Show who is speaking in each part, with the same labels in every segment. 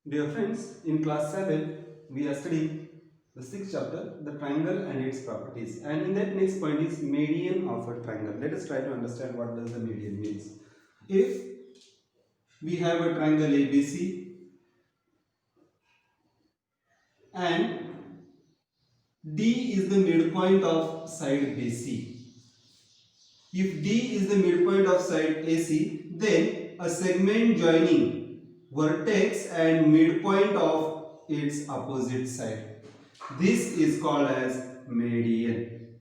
Speaker 1: Dear friends, in class 7, we are studying the sixth chapter, the triangle and its properties. And in that next point is median of a triangle. Let us try to understand what does the median means. If we have a triangle ABC and D is the midpoint of side BC. If D is the midpoint of side AC, then a segment joining vertex and midpoint of its opposite side. This is called as median.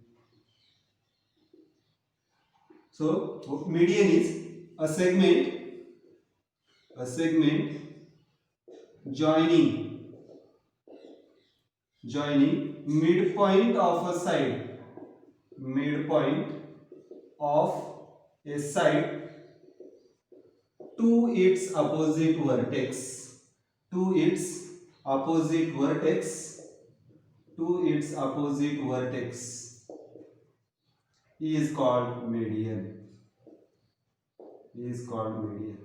Speaker 1: So median is a segment joining midpoint of a side, midpoint of a side to its opposite vertex, to its opposite vertex, to its opposite vertex is called median, is called median.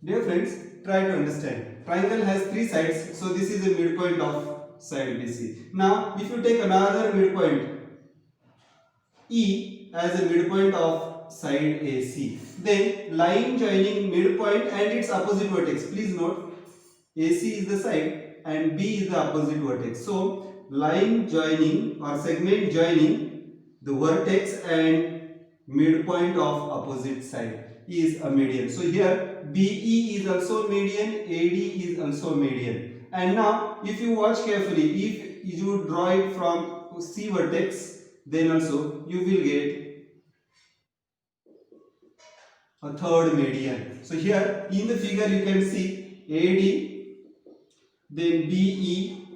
Speaker 1: Dear friends, try to understand. Triangle has three sides, so this is the midpoint of side BC. Now if you take another midpoint E as a midpoint of side AC, then line joining midpoint and its opposite vertex. Please note, AC is the side and B is the opposite vertex. So line joining or segment joining the vertex and midpoint of opposite side is a median. So here BE is also median, AD is also median. And now if you watch carefully, if you draw it from C vertex, then also you will get a third median. So here in the figure you can see AD, then BE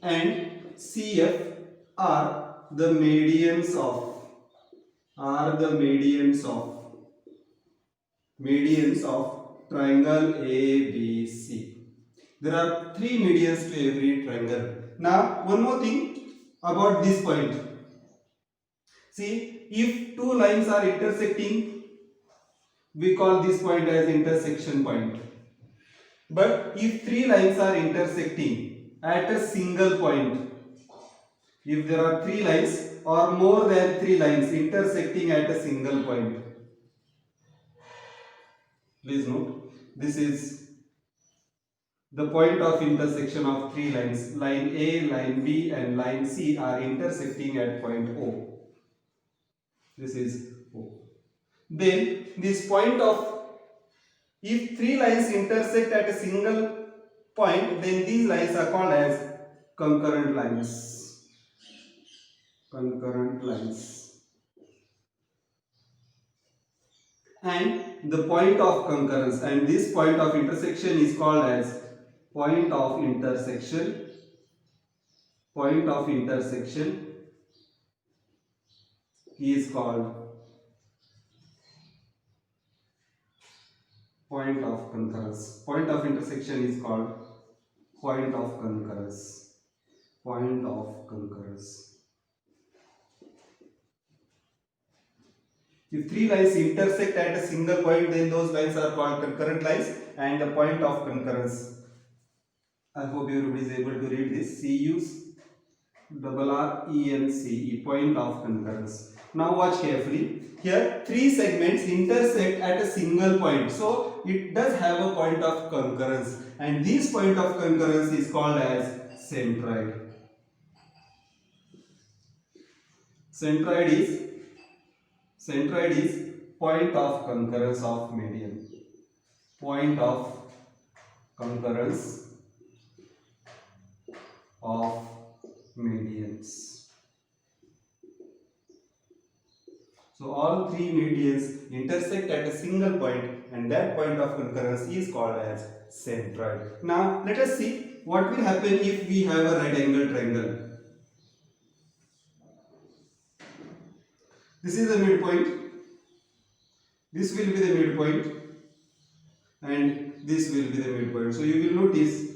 Speaker 1: and CF are the medians of triangle ABC. There are three medians to every triangle. Now one more thing about this point. See, if two lines are intersecting, we call this point as intersection point. But if three lines are intersecting at a single point, if there are three lines or more than three lines intersecting at a single point, please note, this is the point of intersection of three lines. Line A, line B and line C are intersecting at point O. This is O. Then this point of, if three lines intersect at a single point, then these lines are called as concurrent lines. Concurrent lines. And the point of concurrence and this point of intersection is called as point of intersection. Point of intersection is called point of concurrence. Point of intersection is called point of concurrence. Point of concurrence. If three lines intersect at a single point, then those lines are called concurrent lines and the point of concurrence. I hope everybody is able to read this. CURRENCE, point of concurrence. Now watch carefully. Here three segments intersect at a single point. So it does have a point of concurrence and this point of concurrence is called as centroid. Centroid is point of concurrence of median. Point of concurrence of medians. So all three medians intersect at a single point and that point of concurrence is called as centroid. Now let us see what will happen if we have a right angle triangle. This is the midpoint. This will be the midpoint and this will be the midpoint. So you will notice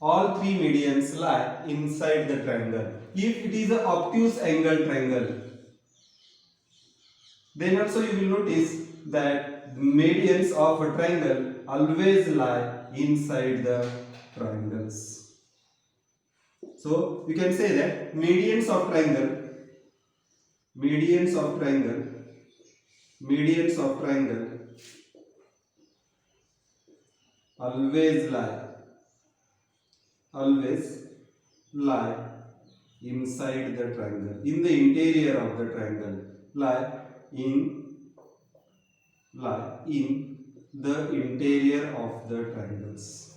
Speaker 1: all three medians lie inside the triangle. If it is an obtuse angle triangle, then also you will notice that medians of a triangle always lie inside the triangles. So you can say that medians of triangle medians of triangle medians of triangle always lie inside the triangle, in the interior of the triangle, lie in the interior of the triangles,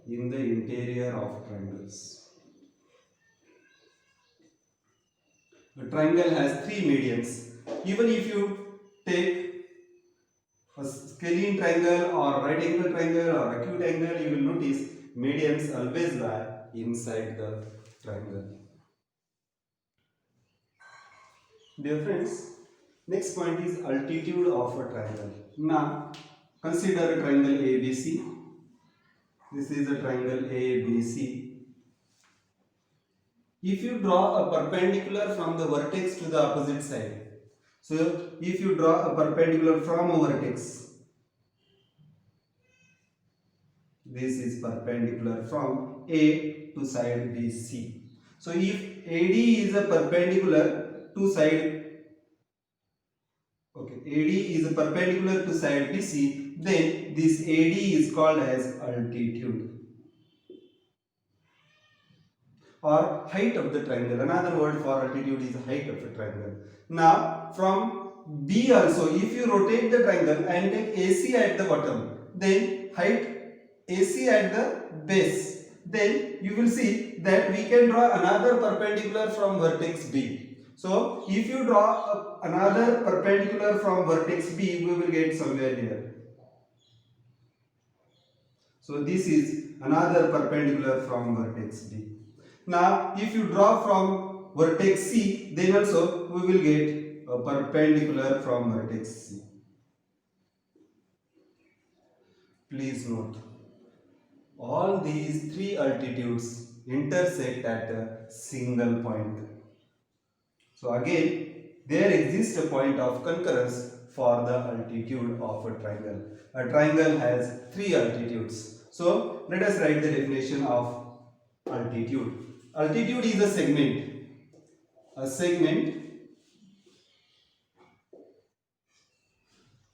Speaker 1: in the interior of triangles. A triangle has three medians. Even if you take a scalene triangle or right angle triangle or acute angle, you will notice medians always lie inside the triangle. Dear friends, next point is altitude of a triangle. Now, consider a triangle ABC. This is a triangle ABC. If you draw a perpendicular from the vertex to the opposite side, so if you draw a perpendicular from a vertex, this is perpendicular from A to side BC. So if AD is a perpendicular to side, AD is a perpendicular to side BC, then this AD is called as altitude or height of the triangle. Another word for altitude is height of a triangle. Now from B also, if you rotate the triangle and take AC at the bottom, then height AC at the base, then you will see that we can draw another perpendicular from vertex B. So if you draw another perpendicular from vertex B, we will get somewhere here. So this is another perpendicular from vertex B. Now if you draw from vertex C, then also we will get a perpendicular from vertex C. Please note, all these three altitudes intersect at a single point. So again, there exists a point of concurrence for the altitude of a triangle. A triangle has three altitudes. So let us write the definition of altitude. Altitude is a segment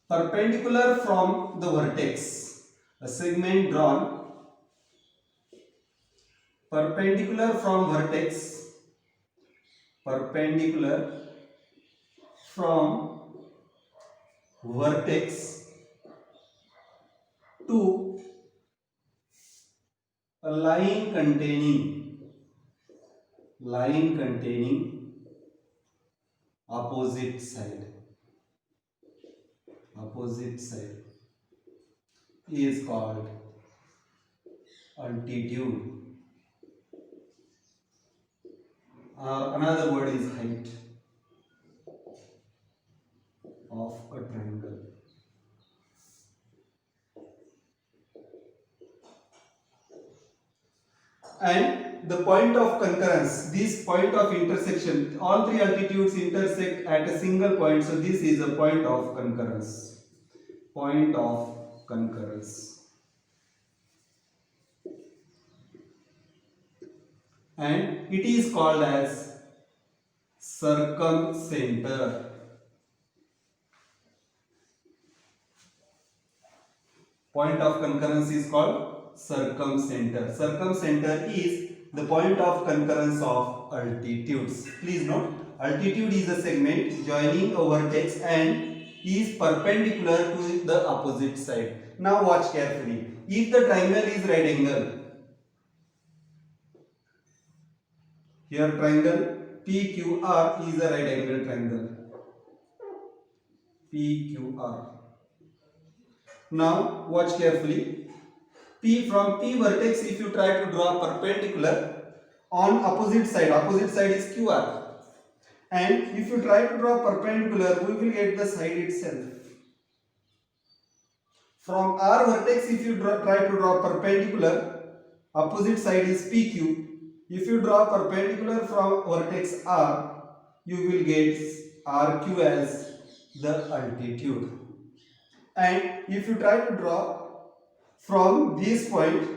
Speaker 1: perpendicular from the vertex, a segment drawn perpendicular from vertex, to a line containing opposite side is called altitude. Another word is height of a triangle. And the point of concurrence, this point of intersection, all three altitudes intersect at a single point, so this is a point of concurrence. And it is called as circumcenter. Point of concurrence is called circumcenter. Circumcenter is the point of concurrence of altitudes. Please note, altitude is a segment joining a vertex and is perpendicular to the opposite side. Now watch carefully. If the triangle is right angle, here triangle PQR is a right angle triangle. PQR. Now watch carefully. From P vertex, if you try to draw perpendicular on opposite side is QR. And if you try to draw perpendicular, we will get the side itself. From R vertex, if you try to draw perpendicular, opposite side is PQ. If you draw perpendicular from vertex R, you will get RQ as the altitude. And if you try to draw from this point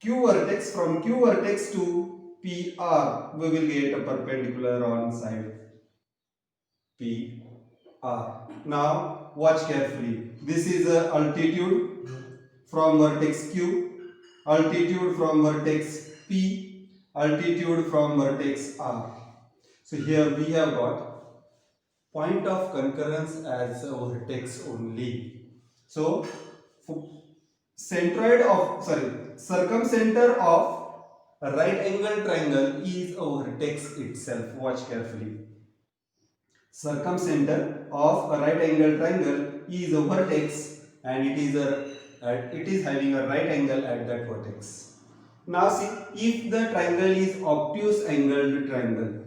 Speaker 1: Q vertex, from Q vertex to PR, we will get a perpendicular on side PR. Now watch carefully. This is a altitude from vertex Q, altitude from vertex P, altitude from vertex R. So here we have got point of concurrence as a vertex only. So circumcenter of a right angle triangle is a vertex itself. Watch carefully. Circumcenter of a right angle triangle is a vertex and it is having a right angle at that vertex. Now see, if the triangle is obtuse angled triangle.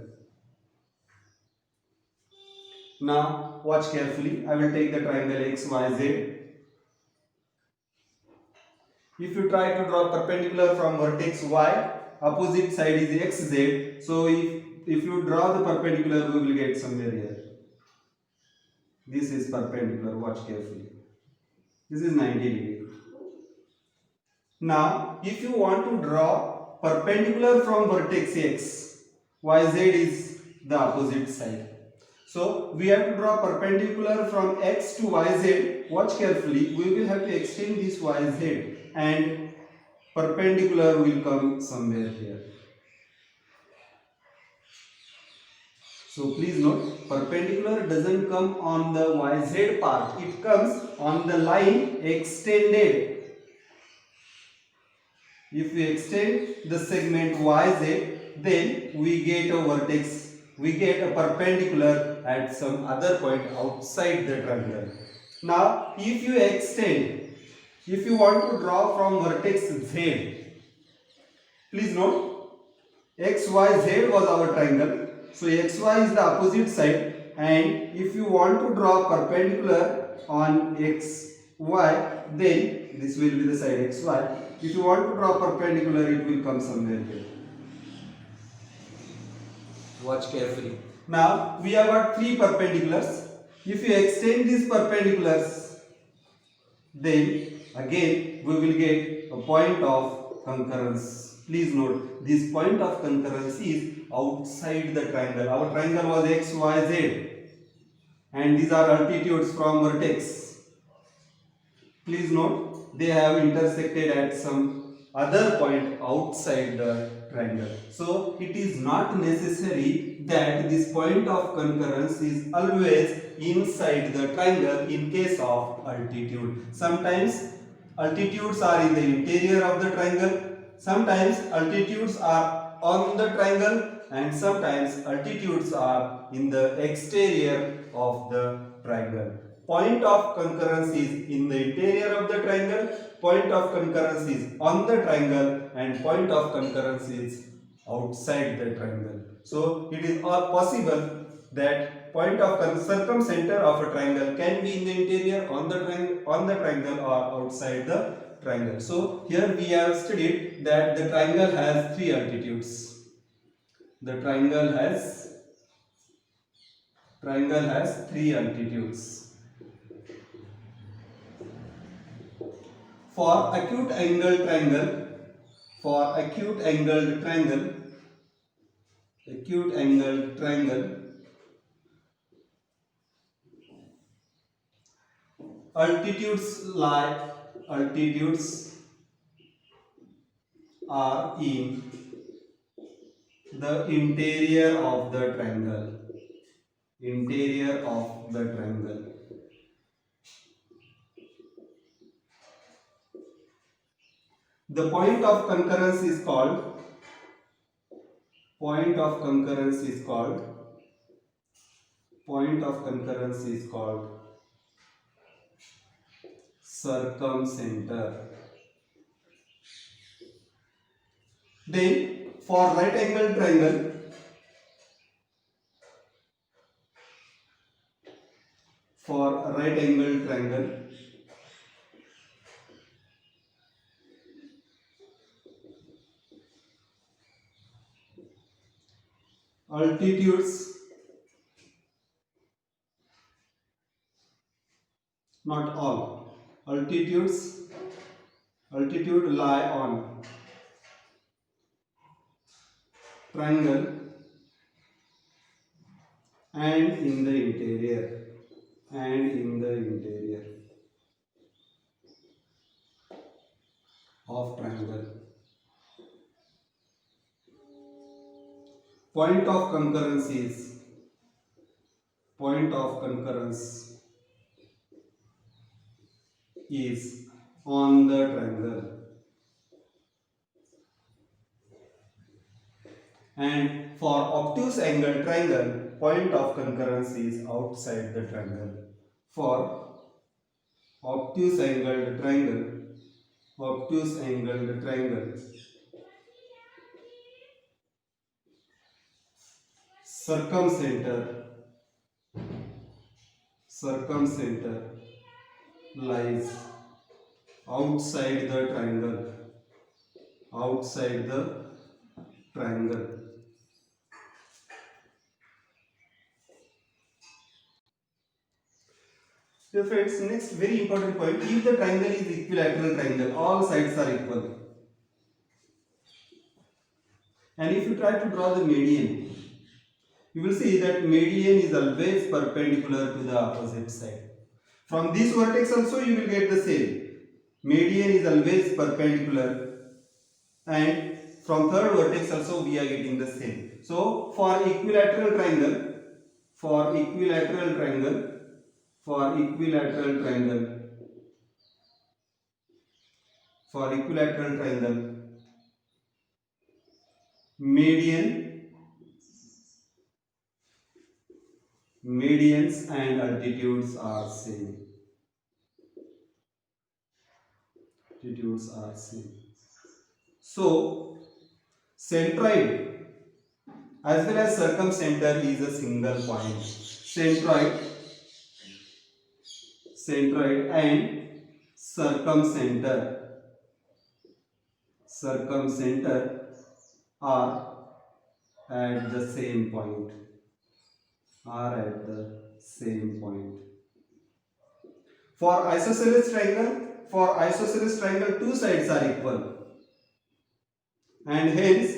Speaker 1: Now watch carefully. I will take the triangle XYZ. If you try to draw perpendicular from vertex Y, opposite side is XZ. So if you draw the perpendicular, we will get somewhere here. This is perpendicular. Watch carefully. This is 90 degree. Now, if you want to draw perpendicular from vertex X, YZ is the opposite side. So, we have to draw perpendicular from X to YZ. Watch carefully. We will have to extend this YZ and perpendicular will come somewhere here. So, please note, perpendicular doesn't come on the YZ part. It comes on the line extended. If we extend the segment YZ, then we get a vertex, we get a perpendicular at some other point outside the triangle. Now, if you extend, if you want to draw from vertex Z, please note, XYZ was our triangle. So, XY is the opposite side, and if you want to draw perpendicular on XY, then this will be the side XY. If you want to draw perpendicular, it will come somewhere here. Watch carefully. Now, we have got three perpendiculars. If you extend these perpendiculars, then again we will get a point of concurrence. Please note, this point of concurrence is outside the triangle. Our triangle was XYZ and these are altitudes from vertex. Please note, they have intersected at some other point outside the triangle. So, it is not necessary that this point of concurrence is always inside the triangle in case of altitude. Sometimes altitudes are in the interior of the triangle, sometimes altitudes are on the triangle, and sometimes altitudes are in the exterior of the triangle. Point of concurrence is in the interior of the triangle, point of concurrence is on the triangle, and point of concurrence is outside the triangle. So, it is possible that point of circumcenter of a triangle can be in the interior, on the triangle or outside the triangle. So, here we have studied that the triangle has three altitudes. The triangle has three altitudes. For acute angled triangle, altitudes are in the interior of the triangle. The point of concurrence is called circumcenter. Then for right angle triangle, altitudes not all. Altitude lie on triangle and in the interior of triangle. Point of concurrence is on the triangle, and for obtuse angle triangle point of concurrence is outside the triangle. For obtuse angled triangle circumcenter lies outside the triangle. Dear friends, next very important point, if the triangle is equilateral triangle, all sides are equal, and if you try to draw the median, you will see that median is always perpendicular to the opposite side. From this vertex also you will get the same. Median is always perpendicular, and from third vertex also we are getting the same. So for equilateral triangle, medians and altitudes are same. So centroid as well as circumcenter is a single point. Centroid and circumcenter are at the same point. For isosceles triangle, two sides are equal, and hence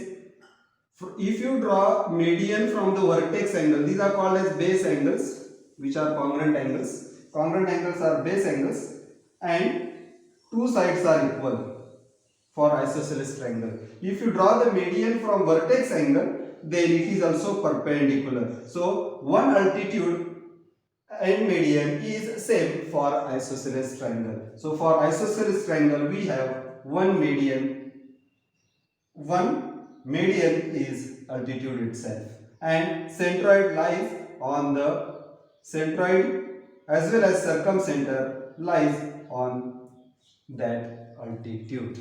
Speaker 1: if you draw median from the vertex angle, these are called as base angles, which are congruent angles. Congruent angles are base angles, and two sides are equal for isosceles triangle. If you draw the median from vertex angle, then it is also perpendicular. So one altitude and median is same for isosceles triangle. So for isosceles triangle we have one median is altitude itself, and centroid lies on the centroid as well as circumcenter lies on that altitude.